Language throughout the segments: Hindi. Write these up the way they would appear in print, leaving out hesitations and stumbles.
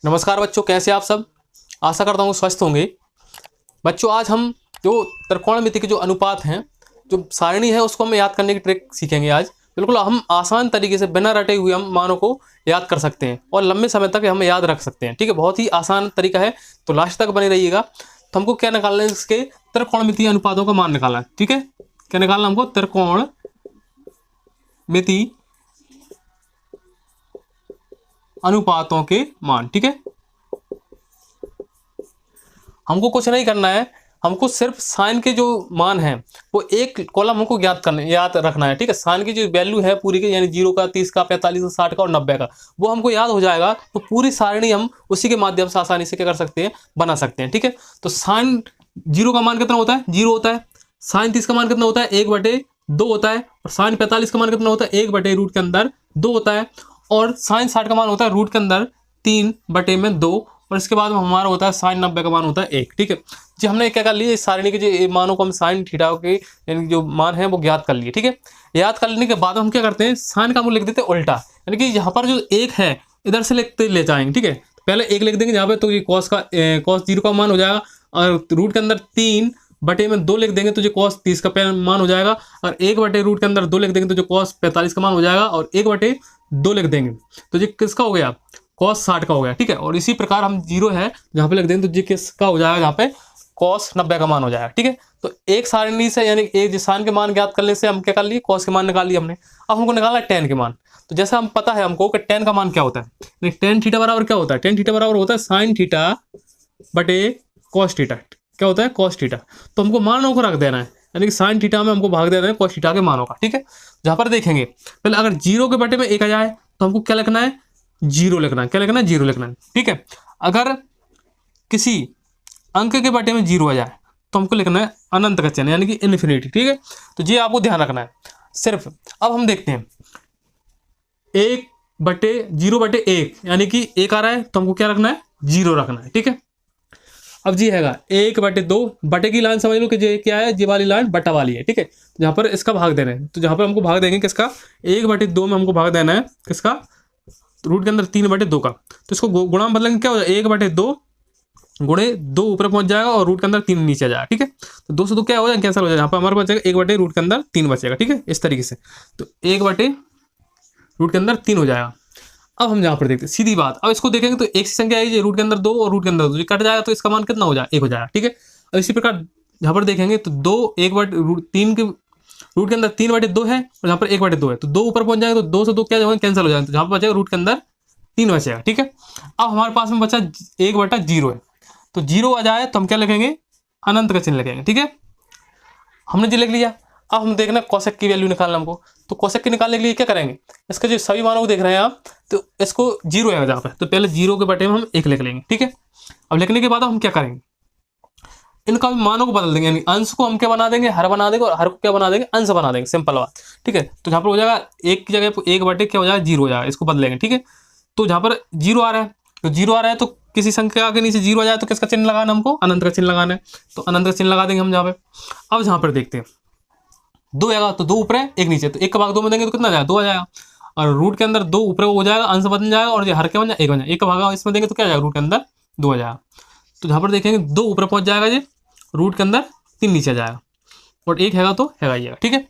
नमस्कार बच्चों, कैसे आप सब। आशा करता हूँ स्वस्थ होंगे। बच्चों, आज हम जो त्रिकोणमिति के जो अनुपात हैं, जो सारणी है, उसको हम याद करने की ट्रिक सीखेंगे। आज बिल्कुल हम आसान तरीके से बिना रटे हुए हम मानों को याद कर सकते हैं और लंबे समय तक हम याद रख सकते हैं। ठीक है, बहुत ही आसान तरीका है, तो लास्ट तक बने रहिएगा। तो हमको क्या निकालना है, इसके त्रिकोणमितीय अनुपातों का मान निकालना है। ठीक है, क्या निकालना हमको? त्रिकोणमिति अनुपातों के मान। ठीक है, हमको कुछ नहीं करना है, हमको सिर्फ साइन के जो मान हैं वो एक कॉलम हमको याद रखना है। ठीक है, साइन की जो वैल्यू है पूरी के, यानी 0 का, 30 का, 45 का, 60 का और 90 का, वो हमको याद हो जाएगा। तो पूरी सारणी हम उसी के माध्यम से आसानी से क्या कर सकते हैं, बना सकते हैं। ठीक है, तो साइन 0 का मान कितना होता है? 0 होता है। साइन 30 का मान कितना होता है? 1/2 होता है। और साइन 45 का मान कितना होता है? 1/√2 के अंदर 2 होता है। और साइन 60 का मान होता है रूट के अंदर 3/2। और इसके बाद हमारा होता है साइन 90 का मान होता है 1। ठीक है जी, हमने क्या कर लिया, इस सारणी के जो मानों को हम साइन थीटा के यानी जो मान है वो ज्ञात कर लिए। ठीक है, याद कर लेने के बाद हम क्या करते हैं, साइन का मूल्य लिख देते हैं उल्टा, यानी कि यहाँ पर जो 1 है इधर से लिखते ले जाएंगे। ठीक है, पहले 1 लिख देंगे यहाँ पे, तो ये कॉस 0 का मान हो जाएगा। और रूट के अंदर 3/2 लिख देंगे तो जो कॉस 30 का मान हो जाएगा। और 1/√2 के अंदर 2 लिख देंगे तो जो कॉस 45 का मान हो जाएगा। और 1/2 लिख देंगे तो ये किसका हो गया? कॉस 60 का हो गया। ठीक है, और इसी प्रकार हम 0 है जहाँ पे लिख देंगे तो ये किसका हो जाएगा? यहाँ पे कॉस 90 का मान हो जाएगा। ठीक है, तो एक सारणी से यानी एक साइन के मान ज्ञात करने से हम क्या कर लिए, कॉस के मान निकाल लिए हमने। अब हमको निकालना है टेन के मान। तो जैसा हम पता है हमको कि टेन का मान क्या होता है, टेन थीटा बराबर क्या होता है? टेन थीटा बराबर होता है साइन थीटा बटे कॉस थीटा। क्या होता है? Cos theta. तो हमको मानों को रख देना है, यानी कि साइन थीटा में हमको भाग देना है कॉस थीटा के मानों का। ठीक है, जहाँ पर देखेंगे पहले अगर 0 के बटे में 1 आ जाए तो हमको क्या लिखना है? 0 लिखना है। क्या लिखना है? 0 लिखना है। ठीक है, अगर किसी अंक के बटे में 0 आ जाए तो हमको लिखना है अनंत का चिन्ह, यानी कि इन्फिनिटी। ठीक है, तो ये आपको ध्यान रखना है सिर्फ। अब हम देखते हैं 1/0/1, यानी कि 1 आ रहा है तो हमको क्या रखना है? 0 रखना है। ठीक है, अब जी हैगा 1/2, बटे की लाइन समझ लो कि ये क्या है, ये वाली लाइन बटा वाली है। ठीक है, जहाँ पर इसका भाग देना है, तो जहाँ पर हमको भाग देंगे किसका? 1/2 में हमको भाग देना है किसका? रूट के अंदर 3/2 का। तो इसको गुणा में बदलेंगे, क्या हो जाएगा? 1/2 गुणे 2 ऊपर पहुंच जाएगा और रूट के अंदर 3 नीचे आ जाएगा। ठीक है, तो 2 से 2 क्या हो जाएगा? कैंसिल हो जाएगा। यहाँ पर हमारे पास बचेगा 1/रूट के अंदर 3 बचेगा। ठीक है, इस तरीके से तो 1/रूट के अंदर 3 हो जाएगा। अब हम यहाँ पर देखते हैं सीधी बात। अब इसको देखेंगे तो एक सी संख्या आई, रूट के अंदर 2 और रूट के अंदर 2 कट जाएगा तो इसका मान कितना हो जाएगा? 1 हो जाएगा। ठीक है, अब इसी प्रकार यहाँ पर देखेंगे तो 2 1/3 के रूट के अंदर 3/2 है और यहाँ पर 1/2 है, तो 2 ऊपर पहुंच जाएगा तो 2 से 2 क्या जाएगा? कैंसिल हो जाएगा। तो जहाँ पर बचेगा रूट के अंदर 3 बचेगा। ठीक है, अब हमारे पास में बचा 1/0 है, तो 0 आ जाए तो हम क्या लिखेंगे? अनंत का चिन्ह लिखेंगे। ठीक है, हमने जी लिख लिया। अब हम देखना कोसेक की वैल्यू निकालना हमको। तो कोसेक की निकालने के लिए क्या करेंगे, इसके जो सभी मानों को देख रहे हैं आप, तो इसको 0 है जहाँ पे, तो पहले 0 के बटे में हम 1 लिख लेंगे। ठीक है, अब लिखने के बाद हम क्या करेंगे, इनका मानों को बदल देंगे, यानी अंश को हम क्या बना देंगे? हर बना देंगे, और हर को क्या बना देंगे? अंश बना देंगे। सिंपल बात। ठीक है, तो जहाँ पर हो जाएगा 1 की जगह 1 क्या हो जाएगा? 0 हो जाएगा। इसको बदलेंगे। ठीक है, तो जहाँ पर 0 आ रहा है, तो 0 आ रहा है तो किसी संख्या के नीचे 0 आ जाए तो किसका चिन्ह लगाना हमको? अनंत का चिन्ह लगाना है। तो अनंत का चिन्ह लगा देंगे हम जहाँ पे। अब जहाँ पर देखते हैं 2 आएगा तो 2 ऊपर है 1 नीचे, तो 1 का भाग 2 में देंगे तो कितना आ जाएगा? 2 आ जाएगा। और रूट के अंदर 2 ऊपर हो जाएगा, अंश बन जाएगा, और ये हर क्या बन जाएगा? 1 बन जाएगा। 1 का भाग इसमें देंगे तो क्या आ जाएगा? रूट के अंदर 2 आ जाएगा। तो जहाँ पर देखेंगे 2 ऊपर पहुंच जाएगा, ये रूट के अंदर 3 नीचे आ जाएगा, और 1 हैगा तो हैगा ही। ठीक है,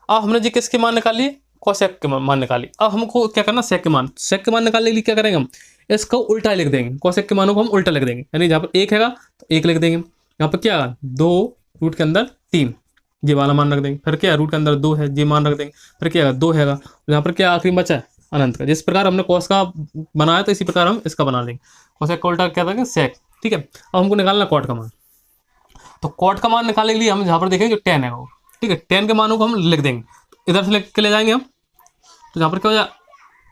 अब हमने जी किसके मान निकाल लिए? कोसेक के मान निकाली। अब हमको क्या करना? सेक के मान। सेक के मान निकालने के लिए क्या करेंगे हम? इसको उल्टा लिख देंगे। कोसेक के मानों को हम उल्टा लिख देंगे, यानी जहाँ पर 1 हैगा तो 1 लिख देंगे। यहाँ पर क्या आएगा? 2 रूट के अंदर 3, ये वाला मान रख देंगे। फिर क्या? रूट के अंदर 2 है, ये मान रख देंगे। फिर क्या आएगा? 2 हैगा। यहाँ पर क्या आखिरी बचा है? अनंत का। जिस प्रकार हमने कॉस का बनाया तो इसी प्रकार हम इसका बना लेंगे। कोसेक का उल्टा क्या देंगे? सेक। ठीक है, अब हमको निकालना कॉट का मान। तो कॉट का मान निकालने के लिए हम जहाँ पर देखेंगे जो 10 है वो, ठीक है, 10 के मानों को हम लिख देंगे। इधर से लिख के ले जाएंगे हम, तो जहाँ पर क्या हो जाएगा?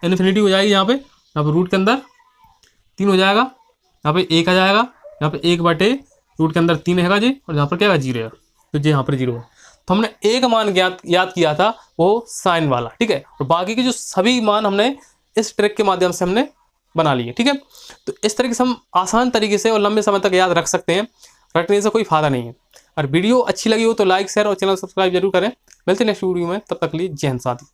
इन्फिनिटी हो जाएगी। यहाँ पर रूट के अंदर 3 हो जाएगा, यहाँ पे 1 आ जाएगा, यहाँ पे 1/रूट के अंदर 3 हैगा जी, और यहाँ पर क्या है? 0 है, तो जी यहाँ पर 0 है। तो हमने एक मान याद किया था, वो साइन वाला। ठीक है, और बाकी के जो सभी मान हमने इस ट्रिक के माध्यम से हमने बना लिए। ठीक है, तो इस तरीके से हम आसान तरीके से और लंबे समय तक याद रख सकते हैं। रखने से कोई फायदा नहीं है। और वीडियो अच्छी लगी हो तो लाइक, शेयर और चैनल सब्सक्राइब जरूर करें। मिलते हैं नेक्स्ट वीडियो में, तब तक के लिए जय हिंद साथी।